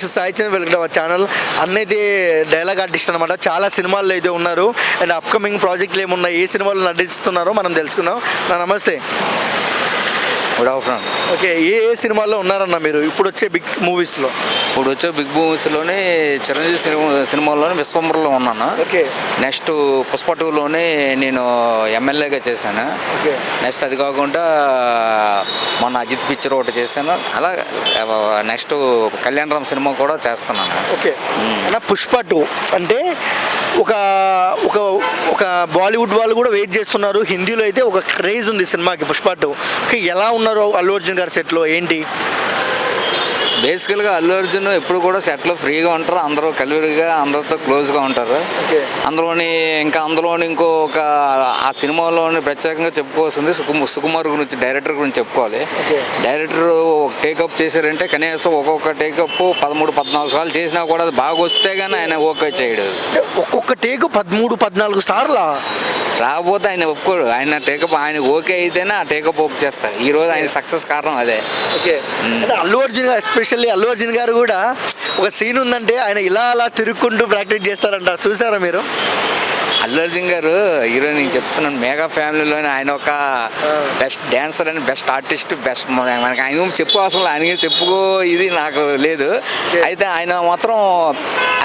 Sai Chand welcome to our channel. అన్నైతే dialogue artist అనమాట. చాలా సినిమాల్లో అయితే ఉన్నారు. అండ్ అప్కమింగ్ ప్రాజెక్టులు ఏమున్నాయి, ఏ సినిమాలు నటిస్తున్నారో మనం తెలుసుకుందాం. నమస్తే. Good afternoon. ఓకే, ఏ సినిమాల్లో ఉన్నారన్న మీరు ఇప్పుడు వచ్చే బిగ్ మూవీస్లో? ఇప్పుడు వచ్చే బిగ్ మూవీస్లోనే చిరంజీవి సినిమాలోనే విశ్వంబర్లో ఉన్నాను. ఓకే. నెక్స్ట్ పుష్ప 2లోనే నేను ఎమ్మెల్యేగా చేశాను. ఓకే. నెక్స్ట్ అది కాకుండా మొన్న అజిత్ పిక్చర్ ఒకటి చేశాను. అలా నెక్స్ట్ కళ్యాణ్ రామ్ సినిమా కూడా చేస్తున్నాను. ఓకే అన్న, పుష్ప 2 అంటే ఒక ఒక ఒక బాలీవుడ్ వాళ్ళు కూడా వెయిట్ చేస్తున్నారు. హిందీలో అయితే ఒక క్రేజ్ ఉంది సినిమాకి పుష్ప 2. ఓకే, ఎలా ఉన్నారు అల్లు అర్జున్ గారి సెట్లో ఏంటి? బేసికల్గా అల్లు అర్జున్ ఎప్పుడు కూడా సెట్లో ఫ్రీగా ఉంటారు. అందరూ కలివిడిగా అందరితో క్లోజ్గా ఉంటారు. అందులోని ఇంకో ఒక ఆ సినిమాలోని ప్రత్యేకంగా చెప్పుకోవాల్సింది సుకుమార్ గురించి, డైరెక్టర్ గురించి చెప్పుకోవాలి. డైరెక్టర్ టేకప్ చేశారంటే కనీసం ఒక్కొక్క టేకప్ 13-14 సార్లు చేసినా కూడా అది బాగా వస్తే కానీ ఆయన ఓకే చేయడు. ఒక్కొక్క టేక్ 13-14 సార్లా? రాకపోతే ఆయన ఒప్పుకోడు. ఆయన టేకప్ ఆయన ఓకే అయితేనే ఆ టేకప్ ఓకే చేస్తారు. ఈరోజు ఆయన సక్సెస్ కారణం అదే. ఓకే, అంటే అల్లు అర్జున్ గారు, ఎస్పెషల్లీ అల్లు అర్జున్ గారు కూడా ఒక సీన్ ఉందంటే ఆయన ఇలా అలా తిరుక్కుంటూ ప్రాక్టీస్ చేస్తారంట. చూసారా మీరు? అల్లు అర్జున్ గారు ఈరోజు నేను చెప్తున్నాను, మెగా ఫ్యామిలీలోనే ఆయన ఒక బెస్ట్ డ్యాన్సర్ అని, బెస్ట్ ఆర్టిస్ట్, బెస్ట్ మనకి ఆయన చెప్పుకోవాల్సిన ఆయనకి చెప్పుకో ఇది నాకు లేదు. అయితే ఆయన మాత్రం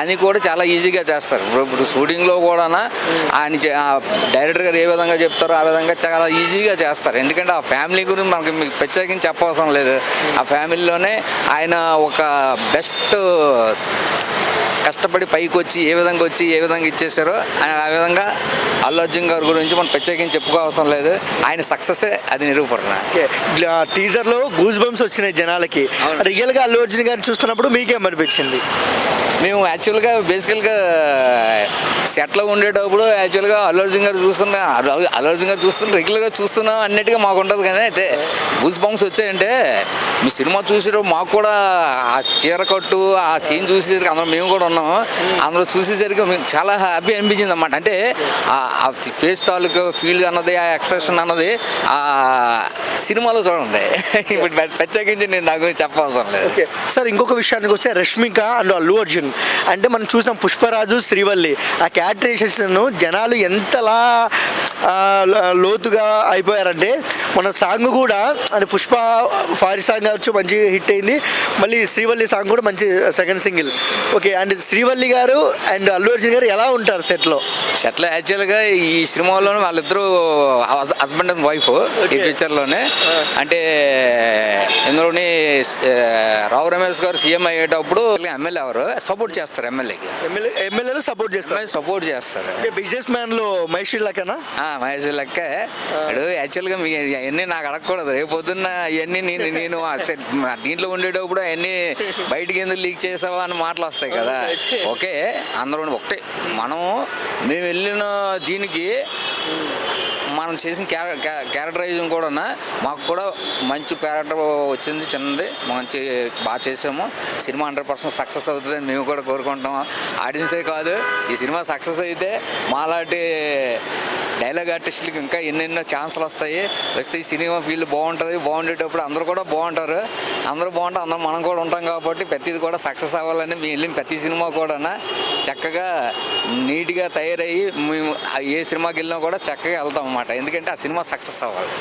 అని కూడా చాలా ఈజీగా చేస్తారు. ఇప్పుడు షూటింగ్లో కూడా ఆయన డైరెక్టర్ గారు ఏ విధంగా చెప్తారో ఆ విధంగా చాలా ఈజీగా చేస్తారు. ఎందుకంటే ఆ ఫ్యామిలీ గురించి మనకి మీకు ప్రత్యేకించి చెప్పవసరం లేదు. ఆ ఫ్యామిలీలోనే ఆయన ఒక బెస్ట్ కష్టపడి పైకి వచ్చి ఏ విధంగా ఇచ్చేసారో ఆ విధంగా అల్లు అర్జున్ గారి గురించి మనం ప్రత్యేకించి చెప్పుకోవాల్సిన లేదు. ఆయన సక్సెస్ అది నిరూపణ. టీజర్లో గూస్ బంప్స్ వచ్చినాయి జనాలకి. రియల్గా అల్లు అర్జున్ గారిని చూస్తున్నప్పుడు మీకేమనిపించింది? మేము యాక్చువల్గా బేసికల్గా సెట్లో ఉండేటప్పుడు యాక్చువల్గా అల్లు అర్జున్ గారు చూస్తున్నా రెగ్యులర్గా చూస్తున్నాం అన్నట్టుగా మాకు ఉంటుంది. కానీ అయితే గూస్ బంప్స్ వచ్చాయంటే మీ సినిమా చూసేటప్పుడు మాకు కూడా ఆ చీర కట్టు ఆ సీన్ చూసేసరికి అందరూ మేము కూడా ఉన్నాము. అందరూ చూసేసరికి మేము చాలా హ్యాపీ అనిపించింది అన్నమాట. అంటే ఆ ఫేస్ తాలూకు ఫీల్ అన్నది, ఆ ఎక్స్ప్రెషన్ అన్నది ఆ సినిమాలో చూడండి. ఇప్పుడు ప్రత్యేకించి నేను దాని గురించి చెప్పవసరం లేదు. ఓకే సార్, ఇంకొక విషయానికి వస్తే రష్మిక అండ్ అల్లు అర్జున్ అంటే మనం చూసాం పుష్పరాజు, శ్రీవల్లి ఆ క్యారెక్టరైజేషన్ను జనాలు ఎంతలా లోతుగా అయిపోయారంటే మన సాంగ్ కూడా అంటే పుష్ప ఫారీ సాంగ్ కావచ్చు మంచి హిట్ అయింది. మళ్ళీ శ్రీవల్లి సాంగ్ కూడా మంచి second single. Okay, and Srivalli గారు అండ్ అల్లు అర్జున్ గారు ఎలా ఉంటారు సెట్లో యాక్చువల్గా ఈ సినిమాలోనే వాళ్ళిద్దరూ హస్బెండ్ అండ్ వైఫ్ ఈ పిక్చర్లోనే. అంటే ఇందులోని రావు రమేష్ గారు సీఎం అయ్యేటప్పుడు ఎమ్మెల్యే ఎవరు సపోర్ట్ చేస్తారు, ఎమ్మెల్యేలు సపోర్ట్ చేస్తారు. బిజినెస్ మ్యాన్ లో మహేష్ లెక్కనా? మహేష్ లెక్క. ఇప్పుడు యాక్చువల్గా మీ అవన్నీ నాకు అడగకూడదు. రేపు పొద్దున్న ఇవన్నీ నేను దీంట్లో ఉండేటప్పుడు అవన్నీ బయటికి ఎందుకు లీక్ చేసావా అని మాటలు వస్తాయి కదా. ఓకే, అందరూ ఒకటే. మేము వెళ్ళిన దీనికి మనం చేసిన క్యారెక్టరైజింగ్ కూడా మాకు కూడా మంచి క్యారెక్టర్ వచ్చింది, చిన్నది మంచి బాగా చేసాము. సినిమా 100% సక్సెస్ అవుతుందని మేము కూడా కోరుకుంటాం. ఆడియన్సే కాదు, ఈ సినిమా సక్సెస్ అయితే మాలాంటి డైలాగ్ ఆర్టిస్టులకి ఇంకా ఎన్నెన్నో ఛాన్సులు వస్తే ఈ సినిమా ఫీల్డ్ బాగుండేటప్పుడు అందరూ కూడా బాగుంటారు. అందరూ మనం కూడా ఉంటాం కాబట్టి ప్రతిది కూడా సక్సెస్ అవ్వాలని మేము వెళ్ళిన ప్రతి సినిమా కూడా చక్కగా నీట్గా తయారయ్యి మేము ఏ సినిమాకి వెళ్ళినా కూడా చక్కగా వెళ్తాం అన్నమాట. ఎందుకంటే ఆ సినిమా సక్సెస్ అవ్వాలి.